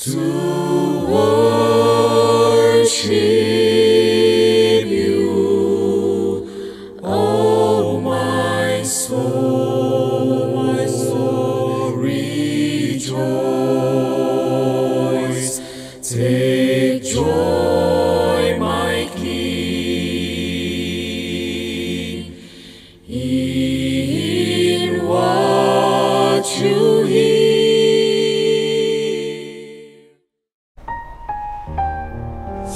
to worship you, oh my soul, rejoice. Take joy, my King, in what you hear.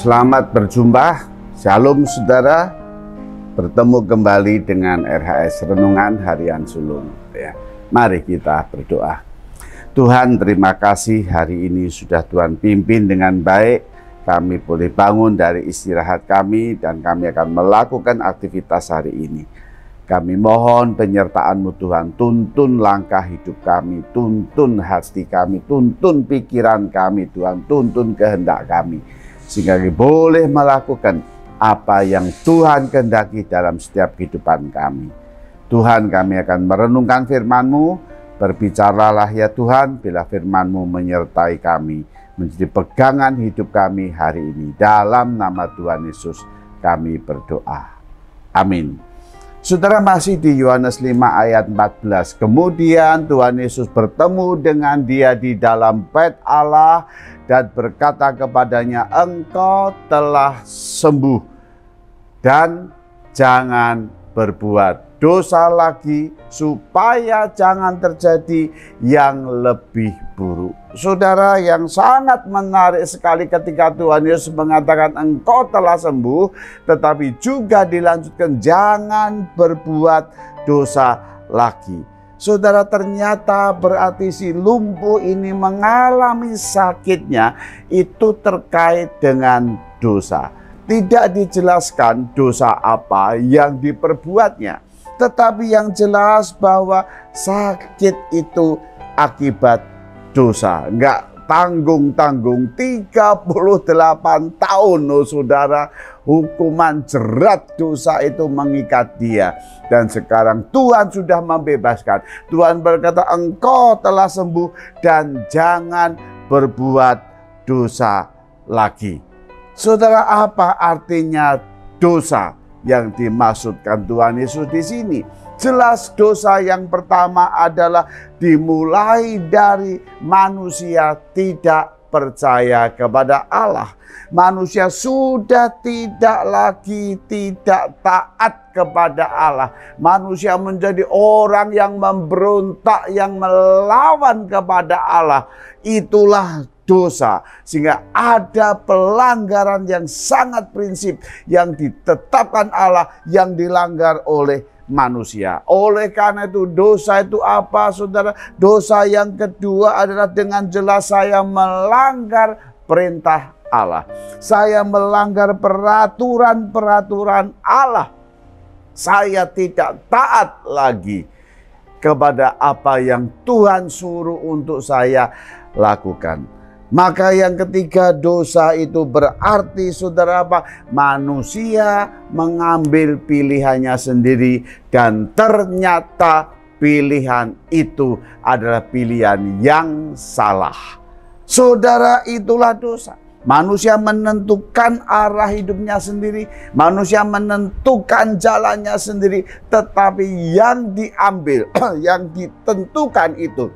Selamat berjumpa, Shalom saudara. Bertemu kembali dengan RHS Renungan Harian Sulung ya. Mari kita berdoa. Tuhan, terima kasih hari ini sudah Tuhan pimpin dengan baik. Kami boleh bangun dari istirahat kami dan kami akan melakukan aktivitas hari ini. Kami mohon penyertaan-Mu Tuhan, tuntun langkah hidup kami, tuntun hati kami, tuntun pikiran kami Tuhan, tuntun kehendak kami. Sehingga kami boleh melakukan apa yang Tuhan kehendaki dalam setiap kehidupan kami. Tuhan, kami akan merenungkan firman-Mu. Berbicaralah ya Tuhan, bila firman-Mu menyertai kami, menjadi pegangan hidup kami hari ini. Dalam nama Tuhan Yesus kami berdoa. Amin. Saudara, masih di Yohanes 5 ayat 14. Kemudian Tuhan Yesus bertemu dengan dia di dalam bait Allah dan berkata kepadanya, engkau telah sembuh dan jangan berbuat dosa lagi supaya jangan terjadi yang lebih buruk. Saudara, yang sangat menarik sekali ketika Tuhan Yesus mengatakan engkau telah sembuh, tetapi juga dilanjutkan jangan berbuat dosa lagi. Saudara, ternyata berarti si lumpuh ini mengalami sakitnya itu terkait dengan dosa. Tidak dijelaskan dosa apa yang diperbuatnya, tetapi yang jelas bahwa sakit itu akibat dosa. Enggak tanggung-tanggung, 38 tahun loh saudara, hukuman jerat dosa itu mengikat dia. Dan sekarang Tuhan sudah membebaskan. Tuhan berkata engkau telah sembuh dan jangan berbuat dosa lagi. Saudara, apa artinya dosa yang dimaksudkan Tuhan Yesus di sini? Jelas dosa yang pertama adalah dimulai dari manusia tidak percaya kepada Allah. Manusia sudah tidak lagi tidak taat kepada Allah. Manusia menjadi orang yang memberontak, yang melawan kepada Allah. Itulah dosa, sehingga ada pelanggaran yang sangat prinsip yang ditetapkan Allah yang dilanggar oleh manusia. Oleh karena itu dosa itu apa saudara? Dosa yang kedua adalah dengan jelas saya melanggar perintah Allah. Saya melanggar peraturan-peraturan Allah. Saya tidak taat lagi kepada apa yang Tuhan suruh untuk saya lakukan. Maka yang ketiga, dosa itu berarti saudara apa? Manusia mengambil pilihannya sendiri dan ternyata pilihan itu adalah pilihan yang salah. Saudara, itulah dosa. Manusia menentukan arah hidupnya sendiri, manusia menentukan jalannya sendiri, tetapi yang diambil, yang ditentukan itu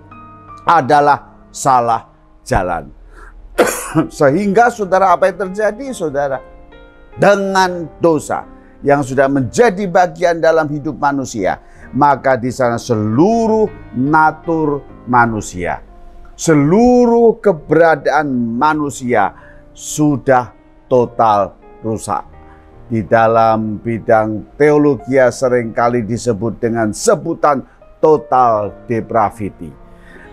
adalah salah jalan. Sehingga saudara, apa yang terjadi saudara? Dengan dosa yang sudah menjadi bagian dalam hidup manusia, maka di sana seluruh natur manusia, seluruh keberadaan manusia sudah total rusak. Di dalam bidang teologi seringkali disebut dengan sebutan total depravity.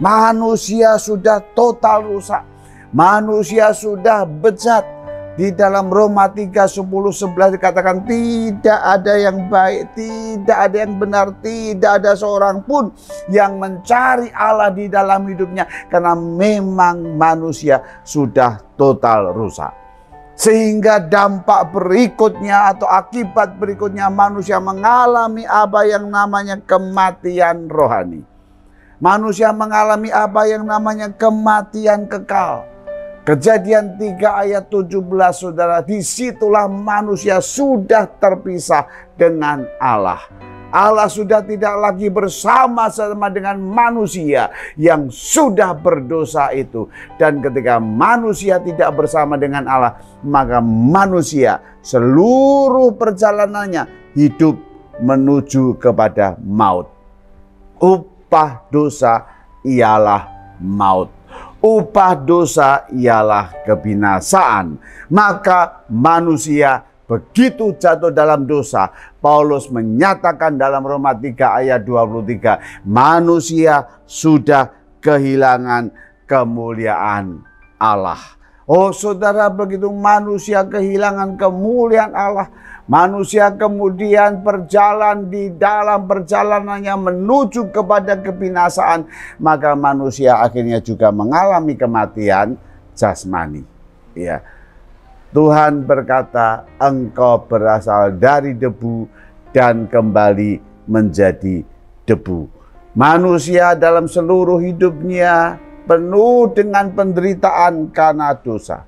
Manusia sudah total rusak. Manusia sudah bejat. Di dalam Roma 3:10-11 dikatakan tidak ada yang baik, tidak ada yang benar, tidak ada seorang pun yang mencari Allah di dalam hidupnya. Karena memang manusia sudah total rusak. Sehingga dampak berikutnya atau akibat berikutnya manusia mengalami apa yang namanya kematian rohani. Manusia mengalami apa yang namanya kematian kekal. Kejadian 3 ayat 17, saudara, disitulah manusia sudah terpisah dengan Allah. Allah sudah tidak lagi bersama-sama dengan manusia yang sudah berdosa itu. Dan ketika manusia tidak bersama dengan Allah, maka manusia seluruh perjalanannya hidup menuju kepada maut. Upah dosa ialah maut. Upah dosa ialah kebinasaan. Maka manusia begitu jatuh dalam dosa, Paulus menyatakan dalam Roma 3 ayat 23, manusia sudah kehilangan kemuliaan Allah. Oh saudara, begitu manusia kehilangan kemuliaan Allah, manusia kemudian berjalan di dalam perjalanannya menuju kepada kebinasaan, maka manusia akhirnya juga mengalami kematian jasmani. Ya. Tuhan berkata, engkau berasal dari debu dan kembali menjadi debu. Manusia dalam seluruh hidupnya penuh dengan penderitaan karena dosa.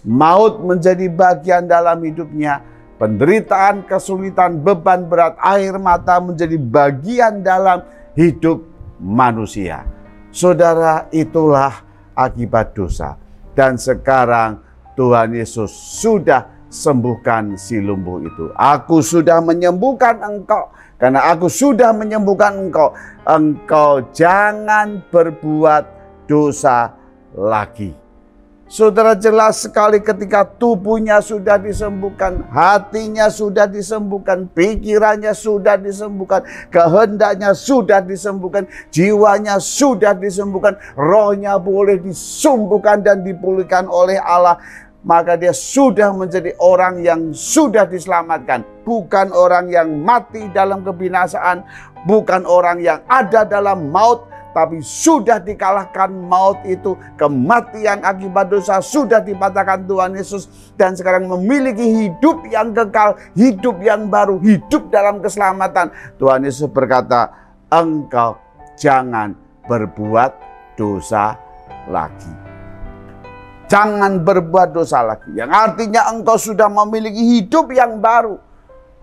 Maut menjadi bagian dalam hidupnya. Penderitaan, kesulitan, beban berat, air mata menjadi bagian dalam hidup manusia. Saudara, itulah akibat dosa. Dan sekarang Tuhan Yesus sudah sembuhkan si lumpuh itu. Aku sudah menyembuhkan engkau. Karena aku sudah menyembuhkan engkau. Engkau jangan berbuat dosa lagi. Saudara, jelas sekali ketika tubuhnya sudah disembuhkan, hatinya sudah disembuhkan, pikirannya sudah disembuhkan, kehendaknya sudah disembuhkan, jiwanya sudah disembuhkan, rohnya boleh disembuhkan dan dipulihkan oleh Allah. Maka dia sudah menjadi orang yang sudah diselamatkan. Bukan orang yang mati dalam kebinasaan, bukan orang yang ada dalam maut, tapi sudah dikalahkan maut itu. Kematian akibat dosa sudah dipatahkan Tuhan Yesus. Dan sekarang memiliki hidup yang kekal, hidup yang baru, hidup dalam keselamatan. Tuhan Yesus berkata, engkau jangan berbuat dosa lagi. Jangan berbuat dosa lagi. Yang artinya engkau sudah memiliki hidup yang baru.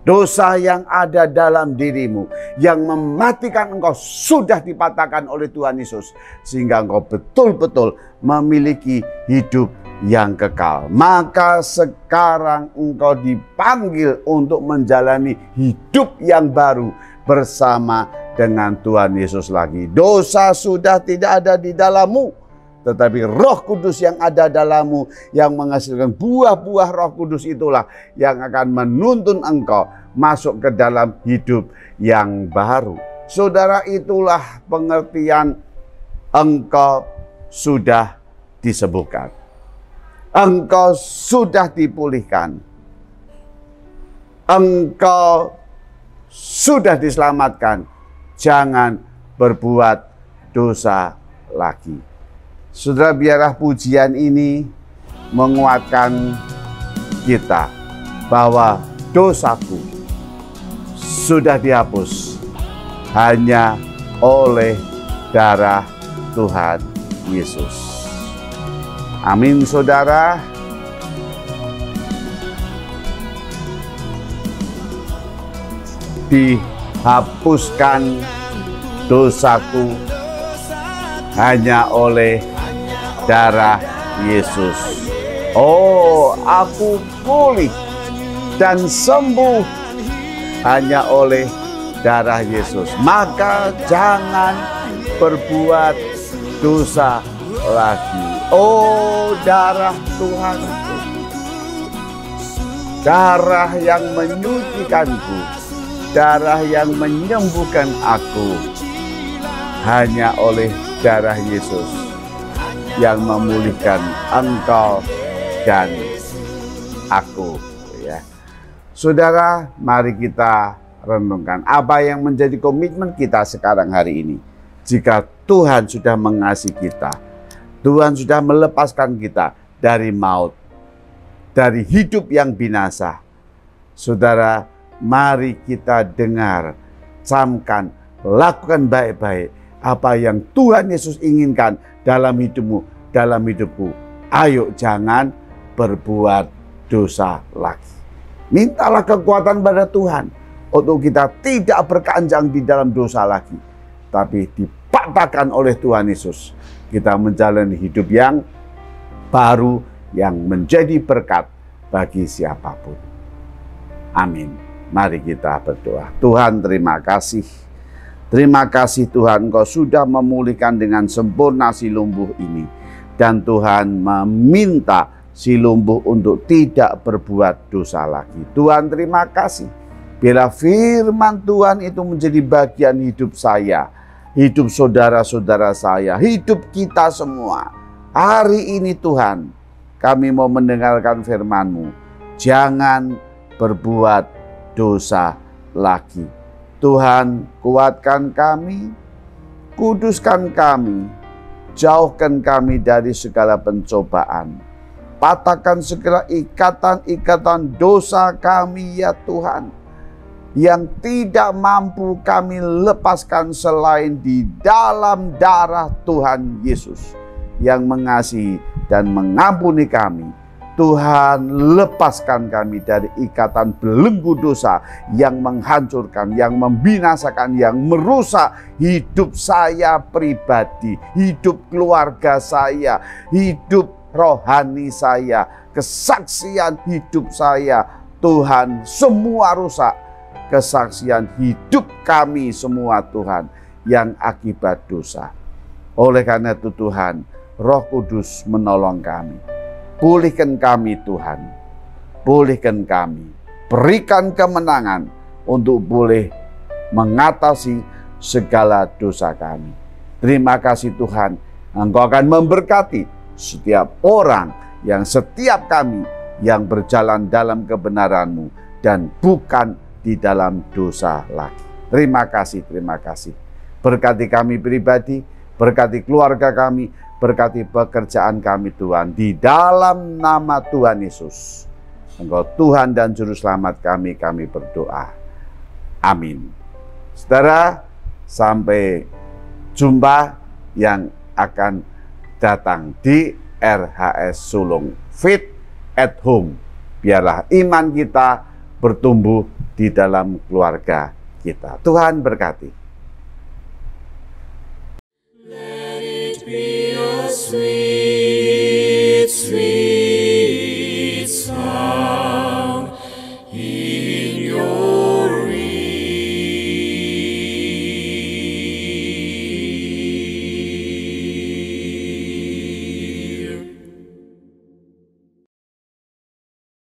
Dosa yang ada dalam dirimu, yang mematikan engkau, sudah dipatahkan oleh Tuhan Yesus. Sehingga engkau betul-betul memiliki hidup yang kekal. Maka sekarang engkau dipanggil untuk menjalani hidup yang baru bersama dengan Tuhan Yesus lagi. Dosa sudah tidak ada di dalammu. Tetapi Roh Kudus yang ada dalammu, yang menghasilkan buah-buah Roh Kudus itulah yang akan menuntun engkau masuk ke dalam hidup yang baru. Saudara, itulah pengertian engkau sudah disembuhkan. Engkau sudah dipulihkan. Engkau sudah diselamatkan. Jangan berbuat dosa lagi. Saudara, biarlah pujian ini menguatkan kita bahwa dosaku sudah dihapus hanya oleh darah Tuhan Yesus. Amin, saudara. Dihapuskan dosaku hanya oleh darah Yesus. Oh, aku pulih dan sembuh hanya oleh darah Yesus. Maka jangan berbuat dosa lagi. Oh, darah Tuhan, darah yang menyucikanku, darah yang menyembuhkan aku, hanya oleh darah Yesus yang memulihkan engkau dan aku. Ya, saudara, mari kita renungkan apa yang menjadi komitmen kita sekarang hari ini. Jika Tuhan sudah mengasihi kita, Tuhan sudah melepaskan kita dari maut, dari hidup yang binasa. Saudara, mari kita dengar, camkan, lakukan baik-baik apa yang Tuhan Yesus inginkan dalam hidupmu, dalam hidupku, Ayo jangan berbuat dosa lagi. Mintalah kekuatan pada Tuhan untuk kita tidak berkepanjang di dalam dosa lagi, tapi dipatahkan oleh Tuhan Yesus. Kita menjalani hidup yang baru, yang menjadi berkat bagi siapapun. Amin. Mari kita berdoa. Tuhan, terima kasih. Terima kasih Tuhan, Engkau sudah memulihkan dengan sempurna si lumpuh ini. Dan Tuhan meminta si lumpuh untuk tidak berbuat dosa lagi. Tuhan, terima kasih. Biarlah firman Tuhan itu menjadi bagian hidup saya, hidup saudara-saudara saya, hidup kita semua. Hari ini Tuhan, kami mau mendengarkan firman-Mu. Jangan berbuat dosa lagi. Tuhan, kuatkan kami, kuduskan kami, jauhkan kami dari segala pencobaan. Patahkan segala ikatan-ikatan dosa kami ya Tuhan, yang tidak mampu kami lepaskan selain di dalam darah Tuhan Yesus yang mengasihi dan mengampuni kami. Tuhan, lepaskan kami dari ikatan belenggu dosa yang menghancurkan, yang membinasakan, yang merusak hidup saya pribadi, hidup keluarga saya, hidup rohani saya, kesaksian hidup saya. Tuhan, semua rusak. Kesaksian hidup kami semua Tuhan yang akibat dosa. Oleh karena itu Tuhan, Roh Kudus menolong kami. Pulihkan kami Tuhan, pulihkan kami, berikan kemenangan untuk boleh mengatasi segala dosa kami. Terima kasih Tuhan, Engkau akan memberkati setiap orang yang setiap kami yang berjalan dalam kebenaran-Mu dan bukan di dalam dosa lagi. Terima kasih, terima kasih. Berkati kami pribadi, berkati keluarga kami, berkati pekerjaan kami Tuhan, di dalam nama Tuhan Yesus. Engkau Tuhan dan Juru Selamat kami berdoa. Amin. Saudara, sampai jumpa yang akan datang di RHS Sulung Fit at Home. Biarlah iman kita bertumbuh di dalam keluarga kita. Tuhan berkati. Be a sweet